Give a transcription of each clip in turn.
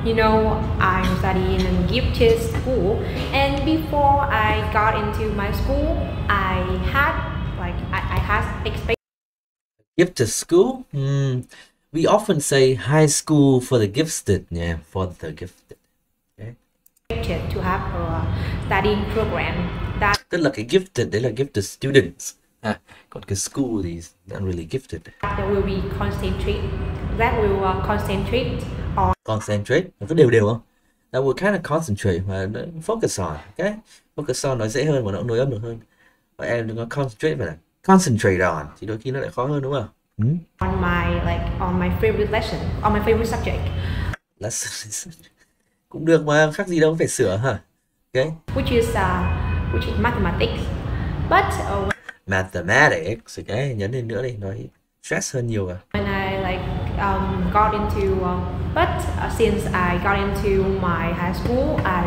You know, I'm studying in a gifted school, and before I got into my school, I had expected. Gifted school? We often say high school for the gifted, yeah, for the gifted. Okay. To have a studying program that Tức là cái gifted đấy là gifted students. Còn cái school thì not really gifted. will be concentrate on. Concentrate, nó có đều không? That will kind of concentrate và focus on, okay? Focus on nó dễ hơn và nó nối âm được hơn. Và em đừng có concentrate phải là concentrate on thì đôi khi nó lại khó hơn đúng không? On my favorite lesson, on my favorite subject. Lesson cũng được mà, khác gì đâu phải sửa hả? Okay. Which is mathematics. But mathematics, okay, nhấn lên nữa đi, nói stress hơn nhiều à. When I got into since I got into my high school, I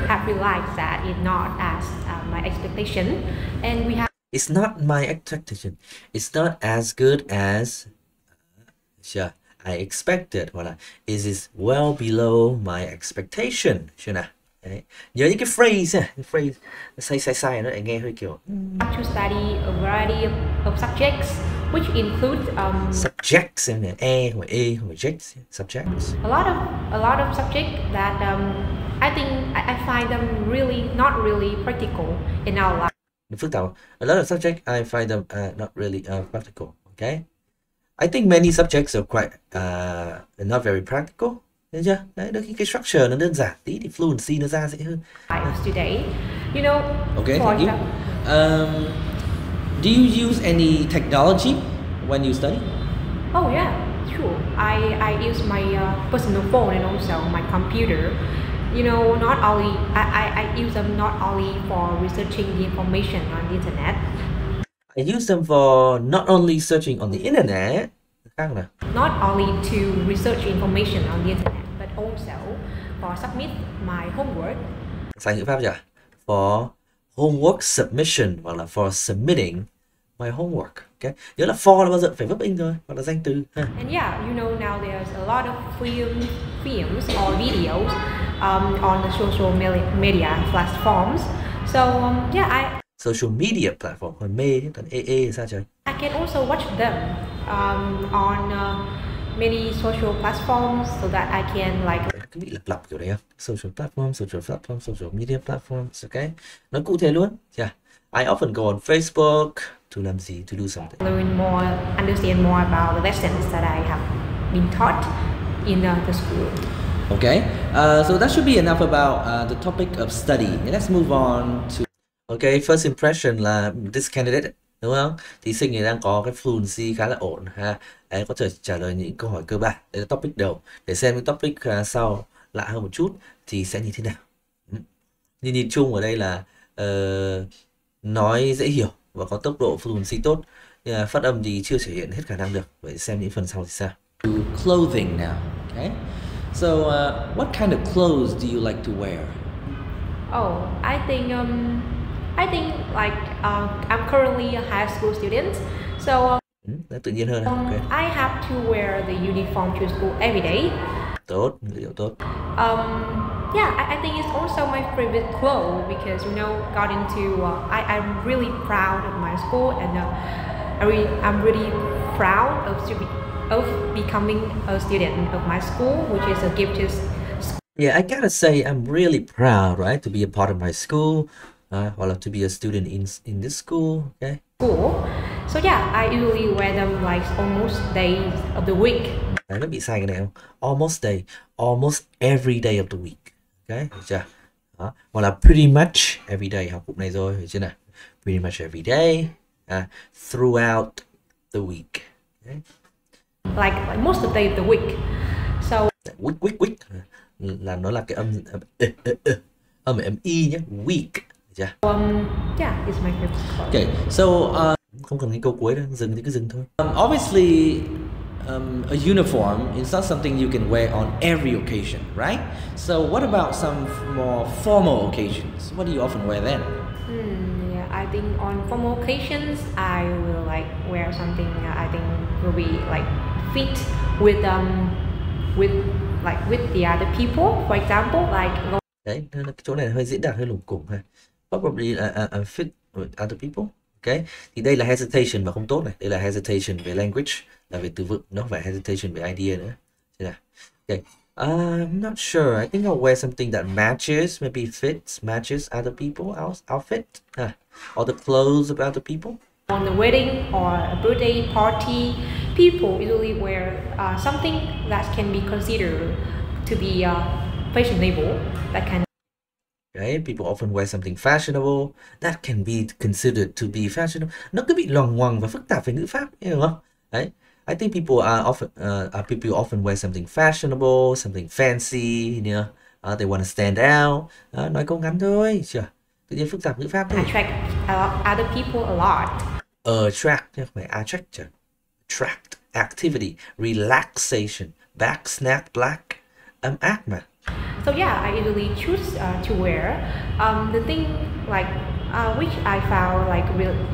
have realized that it's not as my expectation, and we have. It's not my expectation. It's not as good as I expected. Hoặc là it is well below my expectation. Chưa nào? Đấy. Nhớ những cái phrase này, cái phrase sai nó lại nghe hơi kiểu. To study a variety of subjects, which include subjects này, hoặc subjects. A lot of subjects that I think I find them not really practical in our life. Phức tạp. A lot of subjects I find them not really practical. Okay. I think many subjects are quite not very practical. Thấy chưa? Đấy, đôi khi cái structure nó đơn giản tí thì fluency nó ra dễ hơn. Today, you know. Okay, thank you. Do you use any technology when you study? Oh yeah, sure. I use my personal phone and also my computer. You know, not only I use them not only for researching the information on the internet. I use them for not only searching on the internet. Not only to research information on the internet, but also for submit my homework. Sai ngữ pháp chưa? For homework submission hoặc là for submitting my homework. Okay. Nhớ là for là bao giờ phải verb in thôi, hoặc là danh từ. And yeah, you know now there's a lot of films or videos on the social media platforms. So yeah, social media platform, còn mê còn e sao trời? I can also watch them on many social platforms so that I can Cái bị lặp kiểu đấy không? Social platform, social media platforms, okay? Nó cụ thể luôn. Yeah. I often go on Facebook to làm gì? To do something. Understand more about the lessons that I have been taught in the school. Okay. So that should be enough about the topic of study. Let's move on to. Okay, first impression là this candidate, đúng không? Thí sinh này đang có cái fluency khá là ổn ha. Đấy, có thể trả lời những câu hỏi cơ bản. Đây là topic đầu. Để xem cái topic sau lạ hơn một chút thì sẽ như thế nào. Nhìn chung ở đây là nói dễ hiểu và có tốc độ fluency tốt. Nhưng phát âm thì chưa thể hiện hết khả năng được. Vậy xem những phần sau thì sao. Clothing now, okay? So, what kind of clothes do you like to wear? Oh, I think I'm currently a high school student, so tự nhiên hơn. Okay. I have to wear the uniform to school every day. Tốt, ngữ liệu tốt. Yeah, I think it's also my favorite clothes because you know got into I'm really proud of my school and I'm really proud of becoming a student of my school, which is a gifted school. Yeah, I gotta say I'm really proud, right, to be a part of my school, or to be a student in this school. Okay. Cool. So yeah, I usually wear them like almost days of the week. Đấy, nó bị sai cái này không? Almost every day of the week. Okay, hiểu chưa? Đó. Hoặc là pretty much every day, học cụm này rồi, hiểu chưa nào? Pretty much every day, throughout the week. Okay. Like most of the day of the week. So week là nó là cái âm y nhé, week. Yeah, it's my favorite color. Okay, so không cần cái câu cuối đâu, dừng thì cứ dừng thôi. Obviously, a uniform is not something you can wear on every occasion, right? So what about some more formal occasions? What do you often wear then? Yeah, I think on formal occasions I will wear something I think will be fit with like with the other people. For example, like Đấy, nên là cái chỗ này hơi diễn đạt hơi lủng củng ha. Probably fit with other people. Okay, thì đây là hesitation mà không tốt này. Đây là hesitation về language, là về từ vựng, nó không phải hesitation về idea nữa. Thế nào? Okay. I'm not sure. I think I'll wear something that matches, maybe fits, matches other people's outfit, or the clothes of other people. On the wedding or a birthday party, people usually wear something that can be considered to be fashionable. That can. Right? People often wear something fashionable that can be considered to be fashionable. Nó cứ bị loằng ngoằng và phức tạp về ngữ pháp, hiểu không? Đấy. I think people often wear something fashionable, something fancy, you know. They want to stand out. Nói câu ngắn thôi, chưa? Tự nhiên phức tạp ngữ pháp thế. Attract other people a lot. Attract, chứ không phải attract. Attract, activity, relaxation, back, snap, black. Âm ác mà. So yeah, I usually choose to wear the thing like which I found like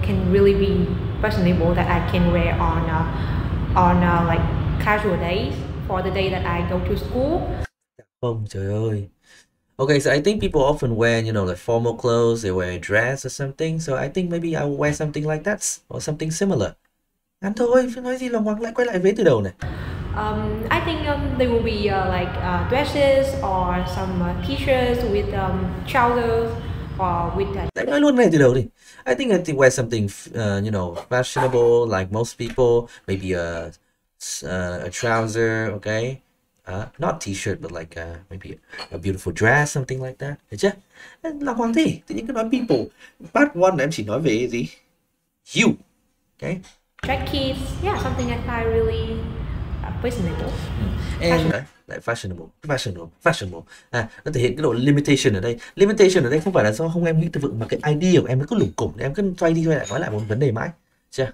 can really be fashionable that I can wear on like casual days for the day that I go to school. Không, trời ơi. Okay, so I think people often wear, you know, like formal clothes, they wear a dress or something. So I think maybe I will wear something like that or something similar. Ngắn thôi, nói gì lòng ngoằng lại quay lại vế từ đầu này. I think there will be like dresses or some t-shirts with trousers or with. Nói luôn này từ đầu đi. I think wear something, you know, fashionable like most people. Maybe a trouser, okay. Not t-shirt, but like maybe a beautiful dress, something like that. Được chưa? Lòng ngoằng gì? Tự nhiên cứ nói people. Part one em chỉ nói về gì? You, okay. Jackets, yeah, something that I really fashionable. And lại fashionable. Nó thể hiện cái độ limitation ở đây. Limitation ở đây không phải là do không em nghĩ từ vựng mà cái idea của em nó cứ lủng củng, em cứ xoay đi xoay lại nói lại một vấn đề mãi. Chưa?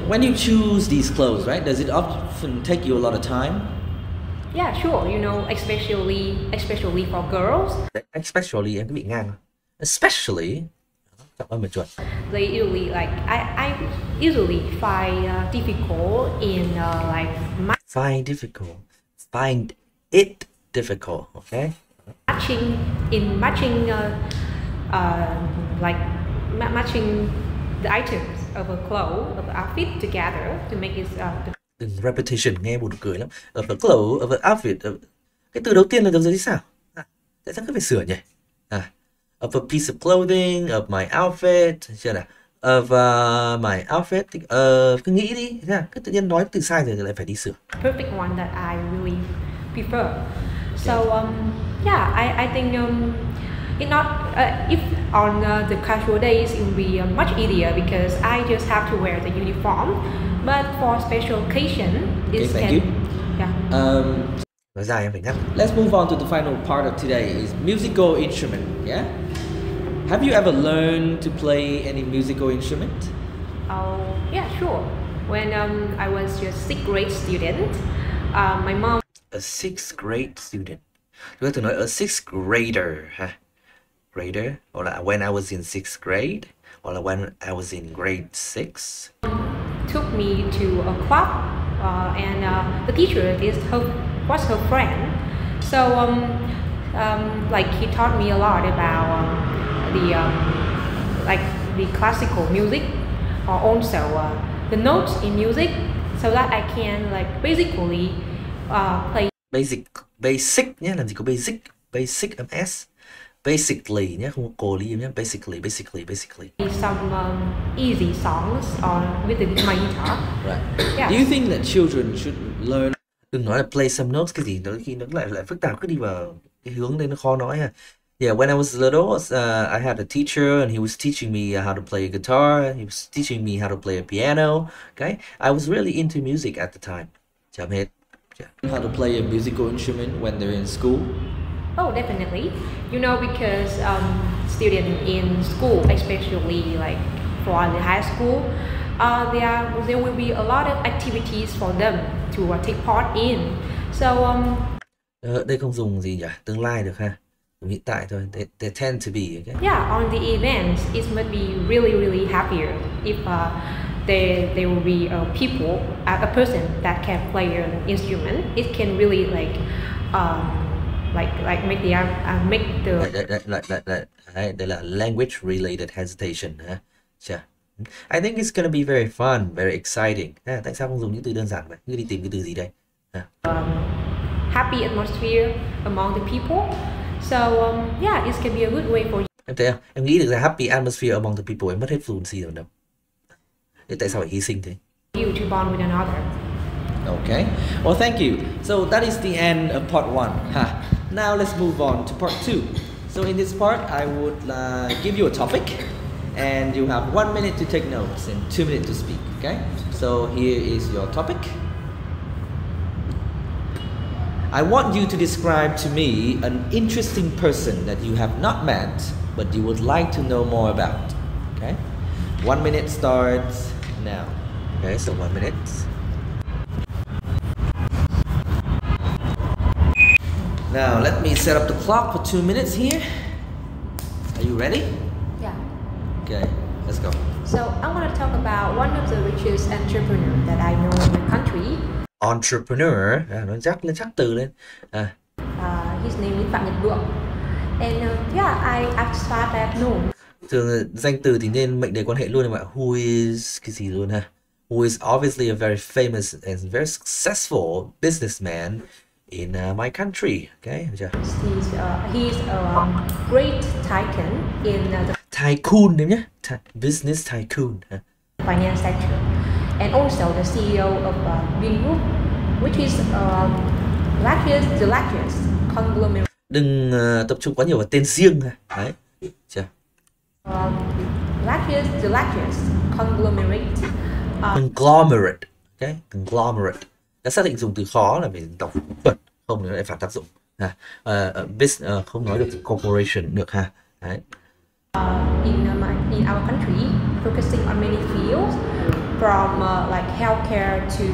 When you choose these clothes, right? Does it often take you a lot of time? Yeah, sure. You know, especially for girls. Especially em cứ bị ngang. Especially. Trọng âm mà chuẩn. They usually like I usually find difficult in like find it difficult, okay? Matching like matching the items of a clothes of an outfit together to make it. Đừng repetition nghe buồn cười lắm. Of a clothes, of an outfit. Cái từ đầu tiên là từ gì sao? Tại sao cứ phải sửa nhỉ? Of a piece of clothing, of my outfit, chưa nào? Of my outfit, cứ nghĩ đi, cứ tự nhiên nói từ sai rồi thì lại phải đi sửa. Perfect one that I really prefer. So yeah, I think it not if on the casual days it will be much easier because I just have to wear the uniform. But for special occasion, it can. Yeah. Nói dài em phải ngắt. Let's move on to the final part of today is musical instrument. Yeah. Have you ever learned to play any musical instrument? Oh yeah, sure. When I was just 6th grade student, my mom. A 6th grade student. Chúng ta thường nói a 6th grader ha. Grader, or là when I was in 6th grade, or là when I was in grade 6. Took me to a club, and the teacher was her friend. So like he taught me a lot about the classical music, or also the notes in music, so that I can like basically play. Basic nhé, làm gì có basic âm s. Basically nhé, không có cô lý nhé. Basically. Some easy songs with my guitar. Right. Yeah. Do you think that children should learn? Đừng nói là play some notes, cái gì đôi khi nó lại phức tạp, cứ đi vào cái hướng đây nó khó nói ha. Yeah, when I was little, I had a teacher and he was teaching me how to play a guitar. He was teaching me how to play a piano. Okay, I was really into music at the time. Chậm hết. How to play a musical instrument when they're in school? Oh, definitely. You know, because students in school, especially like for the high school, there will be a lot of activities for them to take part in. So đây không dùng gì nhỉ? Tương lai được ha? Dùng hiện tại thôi. They tend to be. Okay? Yeah, on the events, it must be really happier if there will be a person that can play an instrument. It can really like like make the đây là language related hesitation ha. I think it's gonna be very fun, very exciting. Tại sao không dùng những từ đơn giản vậy? Cứ đi tìm cái từ gì đây? Happy atmosphere among the people. So yeah, it can be a good way for you. Em thấy không? Em nghĩ được là happy atmosphere among the people, em mất hết fluency rồi đâu. Thế tại sao phải hy sinh thế? You to bond with another. Okay. Well, thank you. So that is the end of part 1. Now let's move on to part 2. So in this part, I would give you a topic, and you have 1 minute to take notes and 2 minutes to speak. Okay. So here is your topic. I want you to describe to me an interesting person that you have not met, but you would like to know more about. Okay. 1 minute starts now. Okay, so 1 minute. Now let me set up the clock for 2 minutes here. Are you ready? Yeah. Okay, let's go. So I want to talk about one of the richest entrepreneurs that I know in my country. Entrepreneur, nó chắc từ lên. His name is Phạm Nhật Vượng. And yeah, I start at noon. Thường danh từ thì nên mệnh đề quan hệ luôn em ạ. Who is cái gì luôn ha? Who is obviously a very famous and very successful businessman in my country. Okay, He's a great tycoon in the tycoon em nhé. Business tycoon. Finance sector, and also the CEO of Vingroup, which is the largest conglomerate. Đừng tập trung quá nhiều vào tên riêng ha. Đấy. Chưa? The largest conglomerate. Conglomerate. Okay, conglomerate. Đã xác định dùng từ khó là phải đọc chuẩn, không thì nó lại phản tác dụng. Không nói được corporation được ha. Đấy. In our country, focusing on many fields, from like healthcare to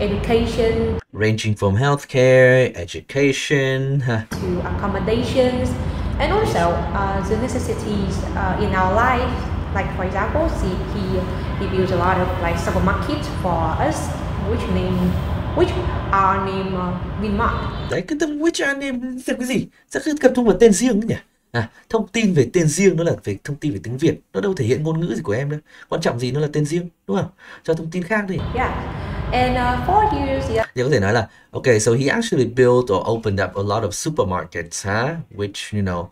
education, ranging from healthcare, education, to accommodations, and also the necessities in our life. Like for example, he builds a lot of like supermarkets for us, which are named Vinmart. Đấy, cái which are named cái gì? Sao cứ tập trung vào tên riêng nhỉ? Thông tin về tên riêng nó là về thông tin về tiếng Việt, nó đâu thể hiện ngôn ngữ gì của em đâu. Quan trọng gì nó là tên riêng, đúng không? Cho thông tin khác đi. Yeah. And 4 years. Thì có thể nói là, okay, so he actually built or opened up a lot of supermarkets, which, you know,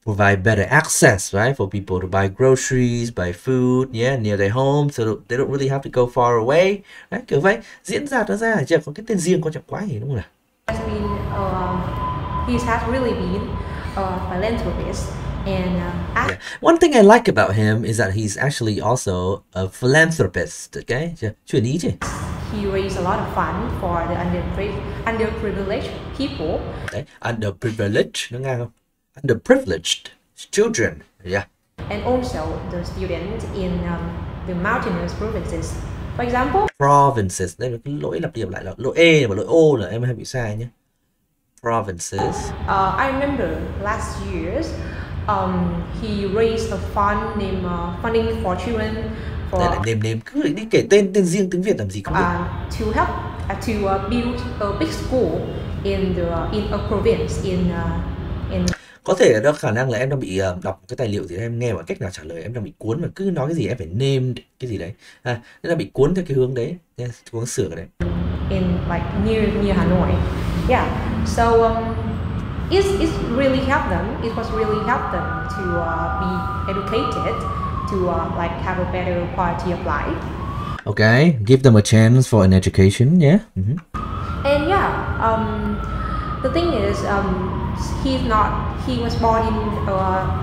provide better access, right, for people to buy groceries, buy food, near their home, so they don't really have to go far away. Đấy, kiểu vậy, diễn đạt nó ra chỉ có cái tên riêng quan trọng quá gì, đúng không nào? He has really been a philanthropist, and one thing I like about him is that he's actually also a philanthropist. Okay, chuyển ý chứ? He raised a lot of fund for the underprivileged people. Đấy, underprivileged, nó ngang không? Underprivileged children, yeah. And also the students in the mountainous provinces. For example, provinces, đây là cái lỗi lặp đi lặp lại là lỗi E và lỗi O là em hay bị sai nhé. Provinces. I remember last years, he raised a fund named Funding for Children. Đây là name cứ đi kể tên riêng tiếng Việt làm gì không biết. To help to build a big school in a province in. Có thể là khả năng là em đang bị đọc cái tài liệu gì em nghe mọi cách nào trả lời em đang bị cuốn mà cứ nói cái gì em phải name cái gì đấy, nên là bị cuốn theo cái hướng đấy, cố gắng sửa cái đấy. In like near Hanoi, yeah. So it really helped them. It was really helped them to be educated, to like have a better quality of life. Okay, give them a chance for an education, yeah. And yeah, the thing is, he was born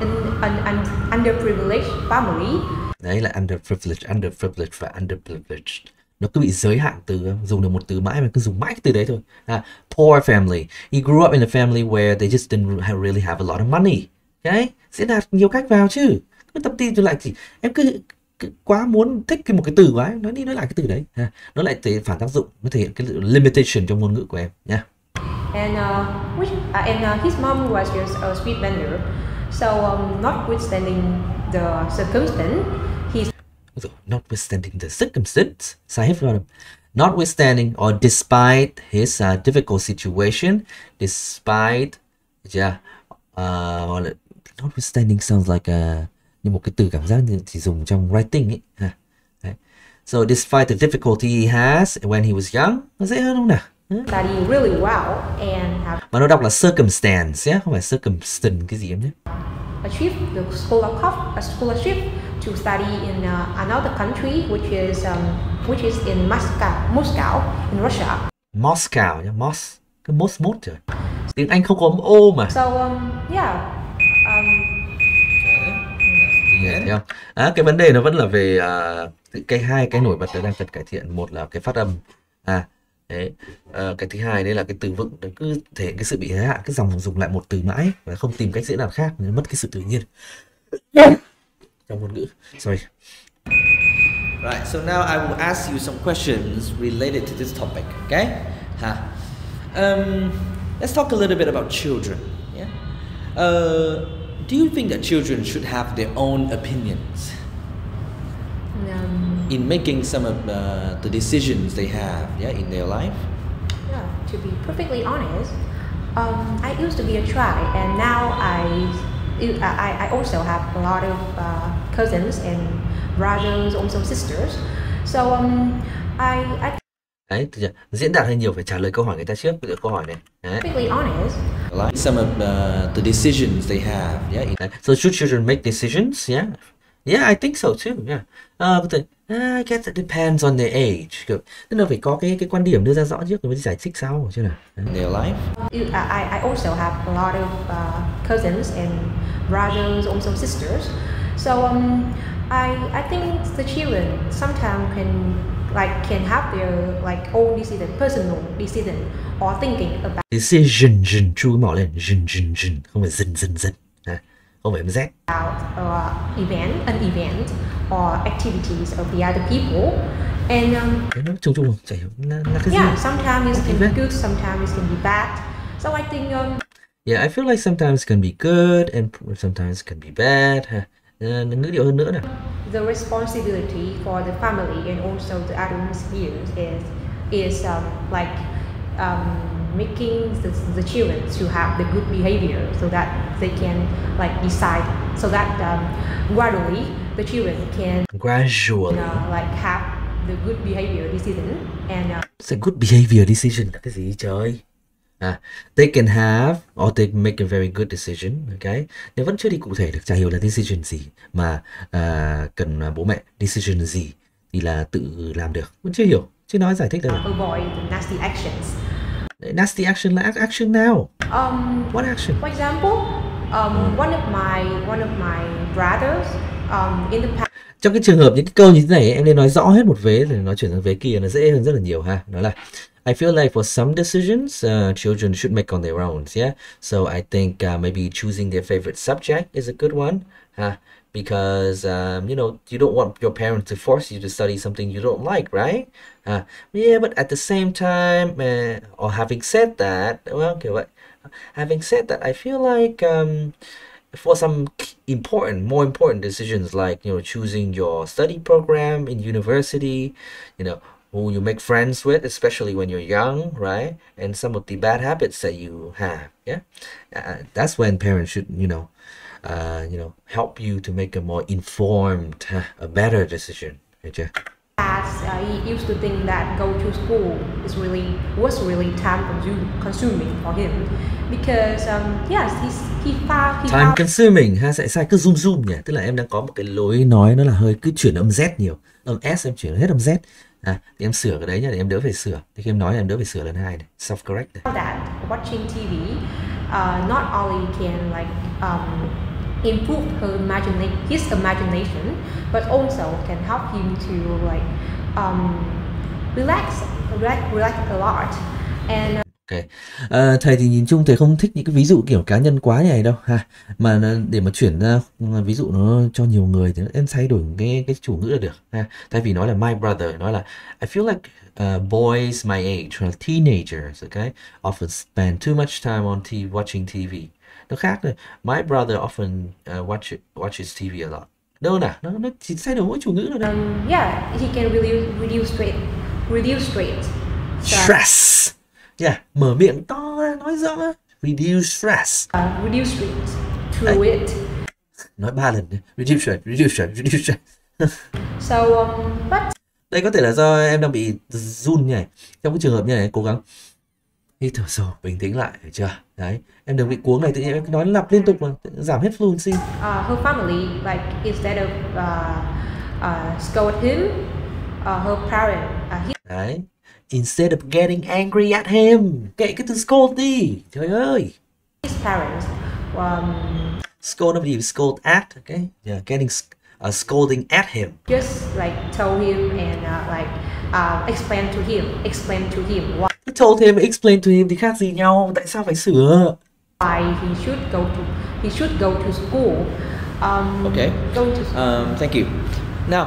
in an underprivileged family. Đấy là underprivileged và underprivileged. Nó cứ bị giới hạn từ, dùng được một từ mãi mà cứ dùng mãi cái từ đấy thôi. Poor family. He grew up in a family where they just didn't really have a lot of money. Okay? Sẽ đạt nhiều cách vào chứ. Cứ tập tin trở lại thì em cứ quá muốn thích một cái từ quá, nói đi nói lại cái từ đấy. Nó lại thể phản tác dụng, nó thể hiện cái limitation trong ngôn ngữ của em nha. And his mom was just a street vendor, so notwithstanding the circumstance, Notwithstanding the circumstance, sai hết vào. Notwithstanding or despite his difficult situation, despite, hoặc là notwithstanding sounds like như một cái từ cảm giác như chỉ dùng trong writing ấy ha. Đấy. So despite the difficulty he has when he was young, nó dễ hơn không nào? Study really well and have Mà nó đọc là circumstance nhé, không phải circumstance cái gì em nhé. achieved the scholarship to study in another country, which is in Moscow in Russia. Moscow nhé, cái mốt rồi. Tiếng Anh không có ô mà. So Thấy không? Cái vấn đề nó vẫn là về hai cái nổi bật nó đang cần cải thiện. Một là cái phát âm. Đấy. Cái thứ hai đấy là cái từ vựng, nó cứ thể hiện cái sự bị giới hạn, cái dòng dùng lại một từ mãi và không tìm cách diễn đạt khác, nó mất cái sự tự nhiên trong ngôn ngữ. Sorry. Right, so now I will ask you some questions related to this topic, okay? Let's talk a little bit about children. Yeah. Do you think that children should have their own opinions in making some of the decisions they have, in their life? Yeah, to be perfectly honest, I used to be a child, and now I also have a lot of cousins and brothers, also sisters. So I Đấy, diễn đạt hơi nhiều, phải trả lời câu hỏi người ta trước. Bây giờ câu hỏi này. perfectly honest. Like some of the decisions they have, So should children make decisions? Yeah, I think so too. I guess it depends on their age. Tức là phải có cái quan điểm đưa ra rõ trước rồi mới giải thích sau chứ nào. Their life. I also have a lot of cousins and brothers, also sisters. So I think the children sometimes can have their own decision, personal decision, or thinking about Decision, chú mỏ lên, không phải dần, không phải Z. an event or activities of the other people, and Nó chung không chả hiểu là cái gì. sometimes it can be good, sometimes it can be bad. So I think I feel like sometimes it can be good and sometimes it can be bad. Ngữ điệu hơn nữa nào. the responsibility for the family and also the adults here is making the children to have the good behavior so that they can decide, so that gradually the children can have the good behavior decision and good behavior decision là cái gì trời? They can have or they can make a very good decision, okay? Nếu vẫn chưa đi cụ thể được, chả hiểu là decision gì mà cần bố mẹ decision gì thì là tự làm được, vẫn chưa hiểu, chưa nói giải thích được. avoid the nasty actions. Nasty action là action nào? What action? For example, one of my brothers in the past. Trong cái trường hợp những cái câu như thế này em nên nói rõ hết một vế rồi nói chuyển sang vế kia, nó dễ hơn rất là nhiều ha. Đó là I feel like for some decisions, children should make on their own. So I think maybe choosing their favorite subject is a good one, because you don't want your parents to force you to study something you don't like, right? But at the same time, or having said that, having said that, I feel like for some more important decisions like choosing your study program in university, who you make friends with, especially when you're young, right? And some of the bad habits that you have, that's when parents should, help you to make a more informed, a better decision. Right? He used to think that go to school was really time consuming for him because he time consuming ha, sẽ sai cứ zoom nhỉ, tức là em đang có một cái lối nói nó là hơi cứ chuyển âm Z nhiều, âm S em chuyển hết âm Z. Thì em sửa cái đấy nhá, để em đỡ phải sửa. Thì khi em nói em đỡ phải sửa lần 2 này, self correct này. That watching TV not only can improve his imagination, but also can help him to relax a lot. And Okay. Thầy thì nhìn chung thầy không thích những cái ví dụ kiểu cá nhân quá như này đâu ha, mà để mà chuyển ra ví dụ nó cho nhiều người thì em thay đổi cái chủ ngữ là được ha. Thay vì nói là my brother, nói là I feel like boys my age or teenagers, okay, often spend too much time on watching TV. Nó khác rồi. My brother often watches TV a lot. Đâu nào, nó chỉ thay đổi mỗi chủ ngữ thôi đâu. Yeah, he can reduce stress. Stress. Yeah, mở miệng to ra, nói rõ. Reduce stress. Reduce stress through it. Nói 3 lần. Reduce stress. So, but Đây có thể là do em đang bị run như này. Trong cái trường hợp như này, cố gắng hít thở sâu, bình tĩnh lại, được chưa? Đấy, em đừng bị cuống này, tự nhiên em nói lặp liên tục mà giảm hết fluency. Her family, like, instead of scold him, her parent, Đấy, instead of getting angry at him, kệ cái từ scold đi, trời ơi. his parents, Scold nó bị scold at, okay? Yeah, getting scolding at him. just like told him and explain to him Told him, explain to him thì khác gì nhau, tại sao phải sửa? why he should go to school. Okay. Go to school. Thank you. Now,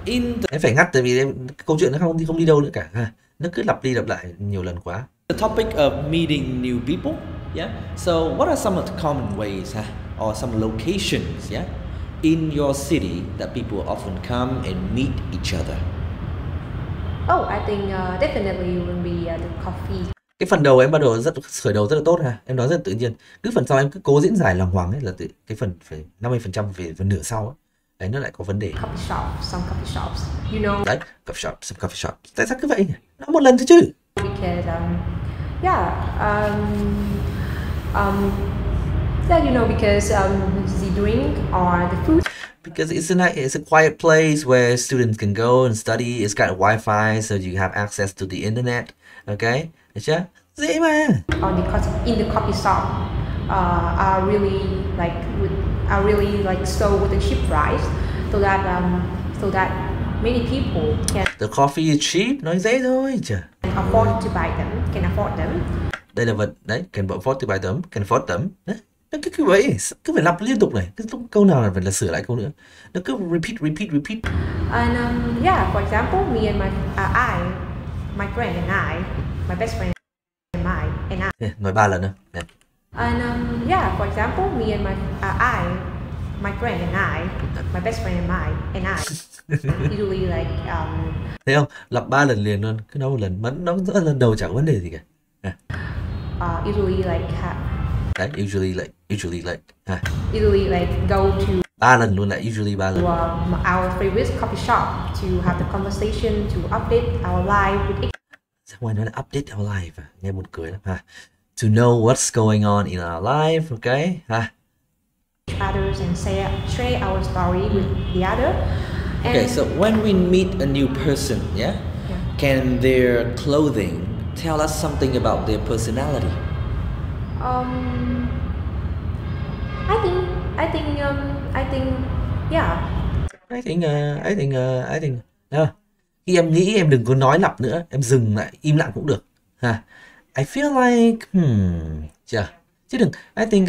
em phải ngắt tại vì câu chuyện nó không đi đâu nữa cả ha. Nó cứ lặp đi lặp lại nhiều lần quá. The topic of meeting new people, yeah. So, what are some of the common ways, or some locations, yeah, in your city that people often come and meet each other? Oh, I think definitely will be the coffee. Cái phần đầu em bắt đầu khởi đầu rất là tốt ha, em nói rất là tự nhiên. Cứ phần sau em cứ cố diễn giải lòng hoàng ấy là cái phần phải 50% về phần nửa sau ấy. Đấy nó lại có vấn đề. Some coffee shops, you know. Đấy, some coffee shops. Tại sao cứ vậy nhỉ? Nói một lần thôi chứ. Because you know, because the drink or the food. Because it's a quiet place where students can go and study. It's got Wi-Fi, so you have access to the internet. Okay, được chưa? Dễ mà. In the coffee shop, are really like sold with the cheap price, so that many people The coffee is cheap, nói dễ thôi chứ. can afford to buy them. Can afford them. Đây là vật đấy, can afford to buy them, can afford them. Đấy. Nó cứ vậy, cứ phải lặp liên tục này, cứ câu nào là phải là sửa lại câu nữa. Nó cứ repeat. And yeah, for example, me and my friend and I, my best friend and I. Nói 3 lần nữa. Đấy. And yeah, for example, me and my friend and I, my best friend and I, usually like Thấy không? Lặp 3 lần liền luôn, cứ nói một lần, nó lần đầu chẳng có vấn đề gì cả. Usually like đấy, usually like usually like go to 3 lần luôn, lại usually 3 lần. Our favorite coffee shop to have the conversation, to update our life with. Why not update our life? Nghe buồn cười lắm ha. To know what's going on in our life, okay? Others and share our story with the other. Okay, so when we meet a new person, yeah, can their clothing tell us something about their personality? I think yeah. I think. Khi em nghĩ em đừng có nói lặp nữa, em dừng lại, im lặng cũng được. Ha. I feel like chứ đừng I think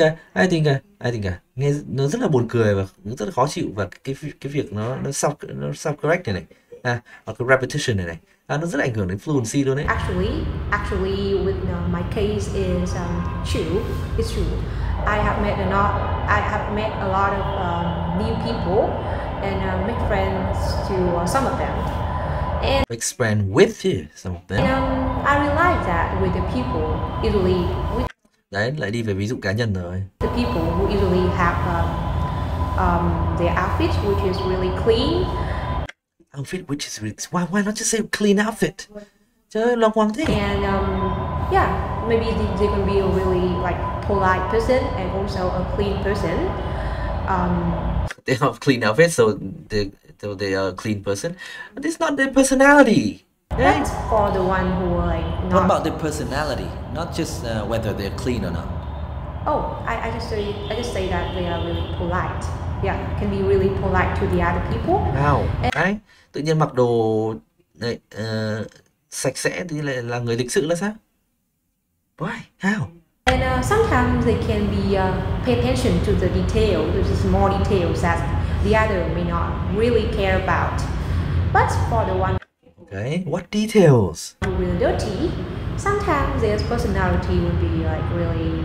nghe nó rất là buồn cười và rất là khó chịu, và cái việc nó self correct này hoặc cái repetition này nó rất là ảnh hưởng đến fluency luôn đấy. Actually with my case is true. It's true. I have met a lot of new people and make friends to some of them. And Make friends with some of them. And I realize that with the people usually with Đấy, lại đi về ví dụ cá nhân rồi. the people who usually have their outfit which is really clean. Outfit which is really, why not just say clean outfit? Trời ơi, loằng ngoằng thế. And yeah, maybe they can be a really like polite person and also a clean person. They have clean outfits, so they are a clean person. But it's not their personality. Right? That's for the one who like not. What about their personality? Not just whether they're clean or not. Oh, I just say that they are really polite. Yeah, can be really polite to the other people. Wow. Đấy, tự nhiên mặc đồ này, sạch sẽ thì lại là người lịch sự là sao? Why? How? And sometimes they can be pay attention to the details, the small details that the other may not really care about. But for the one Okay, what details? who really dirty, sometimes their personality will be like really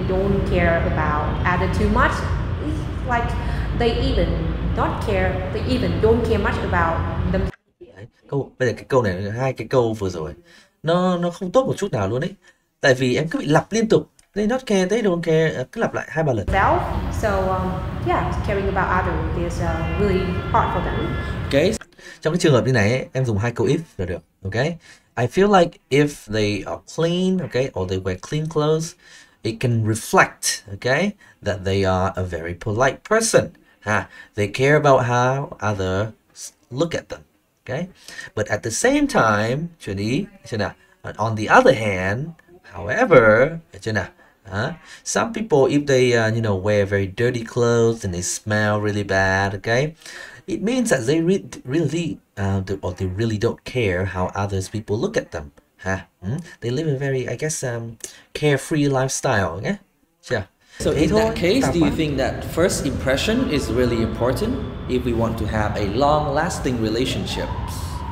don't care about other too much. It's like they even they even don't care much about them. Đấy, bây giờ cái câu này, hai cái câu vừa rồi nó không tốt một chút nào luôn đấy, tại vì em cứ bị lặp liên tục, they not care, they don't care, cứ lặp lại 2-3 lần. So yeah, caring about others is really hard for them. Okay. Trong cái trường hợp như này ấy, em dùng hai câu if là được. Okay. I feel like if they are clean, okay, or they wear clean clothes, it can reflect, okay, that they are a very polite person. They care about how others look at them. Okay. But at the same time, chuẩn ý, chưa nào? On the other hand, however, chưa nào? Some people, if they wear very dirty clothes and they smell really bad, okay, it means that they really or they really don't care how others people look at them. They live a very, I guess, carefree lifestyle. Okay, sure. So in that case, do you think that first impression is really important if we want to have a long-lasting relationship?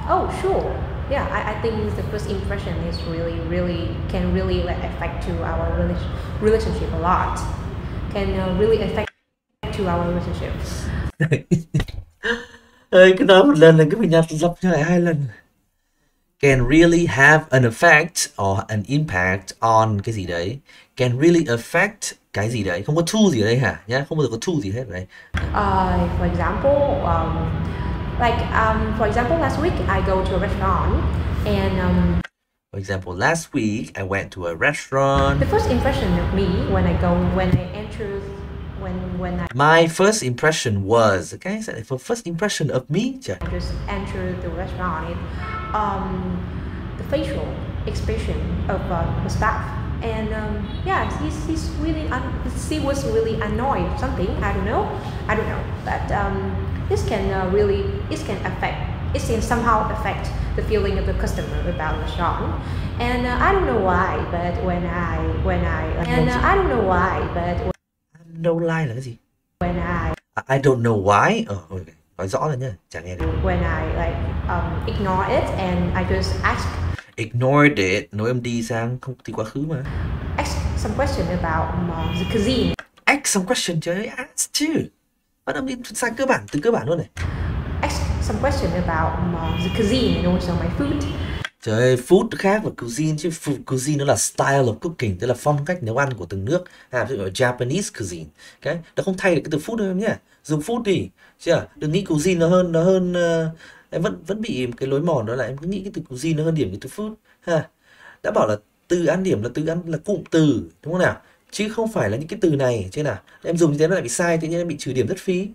Oh, sure. Yeah, I think the first impression is really can really affect to our relationship a lot. Can really affect to our relationships. Ơi, cứ nói một lần là cứ phải nhặt dập cho lại 2 lần. Can really have an effect or an impact on cái gì đấy. Can really affect cái gì đấy. Không có to gì ở đây hả? Nhá, không bao giờ có to gì hết ở đây. For example, last week I go to a restaurant and for example, last week I went to a restaurant. The first impression of me when I enter. My first impression was, okay, so for first impression of me, I just entered the restaurant, the facial expression of the staff, and yeah, she was really annoyed or something. I don't know, but this can somehow affect the feeling of the customer about the restaurant, and I don't know why, but no lie là cái gì? I don't know why. Nói rõ rồi nhá, chẳng nghe được. When I ignore it and I just ask. Ignored it, nói em đi sang không thì quá khứ mà. Ask some question about the cuisine. Ask some question, trời ơi, ask chứ. Bắt đầu đi sang cơ bản, từ cơ bản luôn này. Ask some question about the cuisine and also my food. Trời ơi, food khác và cuisine chứ. Cuisine nó là style of cooking, tức là phong cách nấu ăn của từng nước. Ví dụ Japanese cuisine, cái nó không thay được cái từ food đâu em nhé. Dùng food đi, chưa? Đừng nghĩ cuisine nó hơn em vẫn bị cái lối mòn đó là em cứ nghĩ cái từ cuisine nó hơn điểm cái từ food. Đã bảo là từ ăn điểm là từ ăn là cụm từ, đúng không nào? Chứ không phải là những cái từ này, chứ nào? Em dùng như thế nó lại bị sai, tự nhiên em bị trừ điểm rất phí.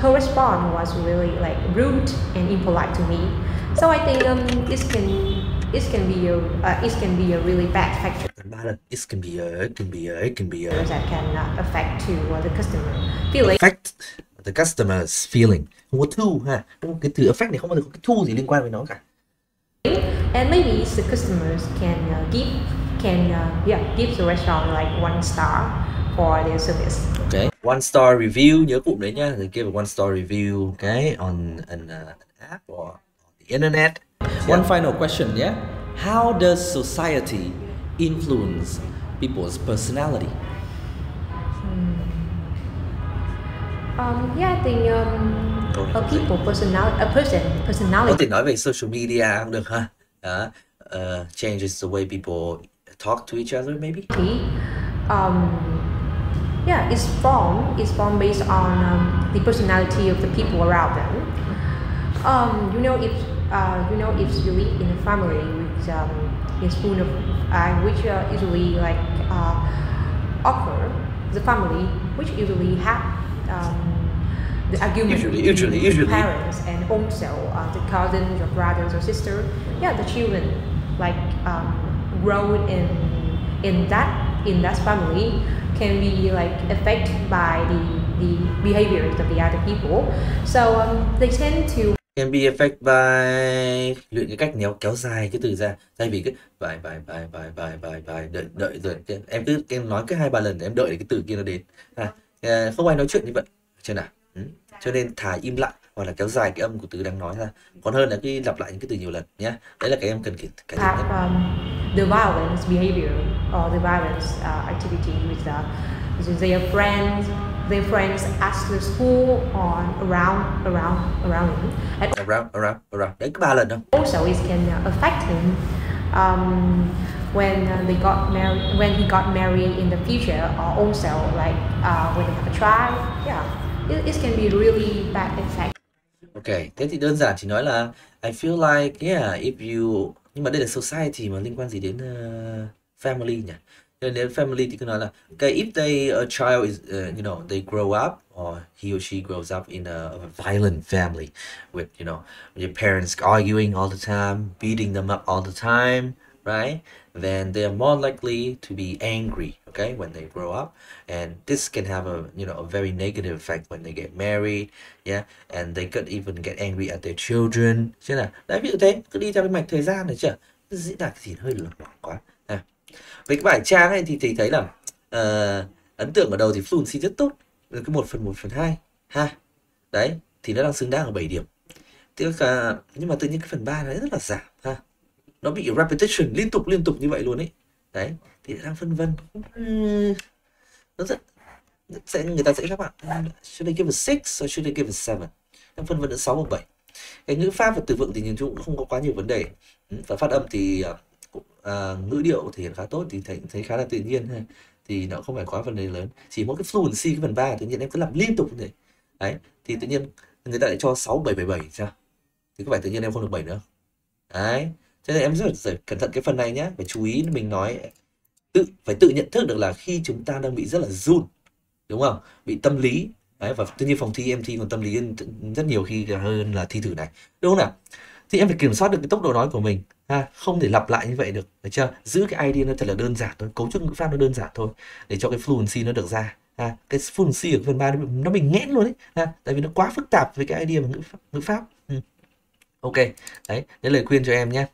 Her response was really rude and impolite to me. So I think it can be a really bad factor. It can be a that can affect to the customer feeling. Affect the customer's feeling. Không có thu ha. Cái từ affect này không bao giờ có cái thu gì liên quan với nó cả. And maybe the customers can give the restaurant like 1 star for their service. Okay. 1 star review, nhớ cụm đấy nhá. They give a 1 star review, okay, on an app or the internet. One final question, yeah? How does society influence people's personality? Yeah, I think a personality. Có thể nói về social media cũng được ha. Changes the way people talk to each other, maybe. Yeah, it's formed based on the personality of the people around them. If you live in a family which is full of which usually occur the family which usually have the argument usually parents and also the cousins or brothers or sisters. Yeah, the children grow in that family can be affected by the behaviors of the other people. So they tend to can be affected by luyện cái cách kéo dài cái từ ra, thay vì cái vài đợi rồi em nói cái 2-3 lần em đợi để cái từ kia nó đến. Không ai nói chuyện như vậy, chưa nào? Cho nên thà im lặng hoặc là kéo dài cái âm của từ đang nói ra, còn hơn là cái lặp lại những cái từ nhiều lần nhé. Đấy là cái em cần cải thiện nhất. The violence behavior or the violence activity with their friends their friends at the school or around him. And around. Đấy, có 3 lần không? also it can affect him when they got married, when he got married in the future, or also like when they have a child. Yeah, it can be really bad effect. Ok, thế thì đơn giản chỉ nói là I feel like if you, nhưng mà đây là society mà liên quan gì đến family nhỉ? Nên đến family thì cứ nói là okay, if a child is they grow up or he or she grows up in a violent family with your parents arguing all the time, beating them up all the time, right? Then they are more likely to be angry, okay, when they grow up, and this can have a very negative effect when they get married, and they could even get angry at their children, chứ là đấy, ví dụ thế, cứ đi theo cái mạch thời gian này chưa, diễn đạt thì hơi lệch quá. Với cái bài Trang ấy thì thầy thấy là ấn tượng ở đầu thì fluency rất tốt, cái 1/1/2 ha, đấy thì nó đang xứng đáng ở 7 điểm. Nhưng mà tự nhiên cái phần 3 này rất là giảm ha, nó bị repetition liên tục như vậy luôn ấy, đấy thì đang phân vân. Nó rất người ta sẽ các bạn should I give a 6 or should I give a 7, đang phân vân đến 6 hoặc 7. Cái ngữ pháp và từ vựng thì nhìn chung cũng không có quá nhiều vấn đề, và phát âm thì ngữ điệu thể hiện khá tốt, thì thấy khá là tự nhiên ha, thì nó không phải quá vấn đề lớn. Chỉ mỗi cái fluency cái phần 3 tự nhiên em cứ làm liên tục như thế đấy, thì tự nhiên người ta lại cho 6, 7, 7 sao, thì có phải tự nhiên em không được 7 nữa đấy. Cho nên em rất là cẩn thận cái phần này nhé, phải chú ý. Mình nói phải tự nhận thức được là khi chúng ta đang bị rất là run, đúng không, bị tâm lý đấy, và tự nhiên phòng thi em thi còn tâm lý rất nhiều khi hơn là thi thử này, đúng không nào? Thì em phải kiểm soát được cái tốc độ nói của mình ha, không thể lặp lại như vậy được, được chưa? Giữ cái idea nó thật là đơn giản thôi, cấu trúc ngữ pháp nó đơn giản thôi, để cho cái fluency nó được ra ha. Cái fluency ở phần 3 nó bị nghẽn luôn đấy ha, tại vì nó quá phức tạp với cái idea và ngữ pháp. Ok, đấy là lời khuyên cho em nhé.